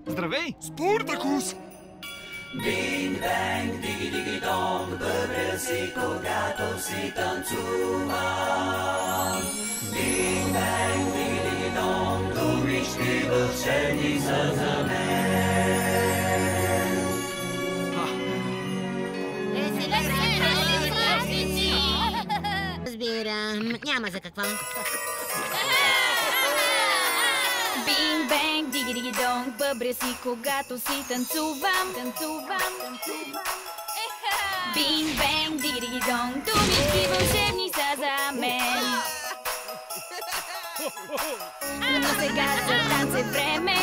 Здравей! Спартакус! Bing bang, digi digi dong, бъбрил си, когато си танцувам. Bing bang, digi digi dong, думички вълшебни са за мен. Разбирам, няма за какво. Бинг бенг, диги диги донг, бъбря си, когато си танцувам. Бинг бенг, диги диги донг, думички вълшебни са за мен. Но сега за танц е време.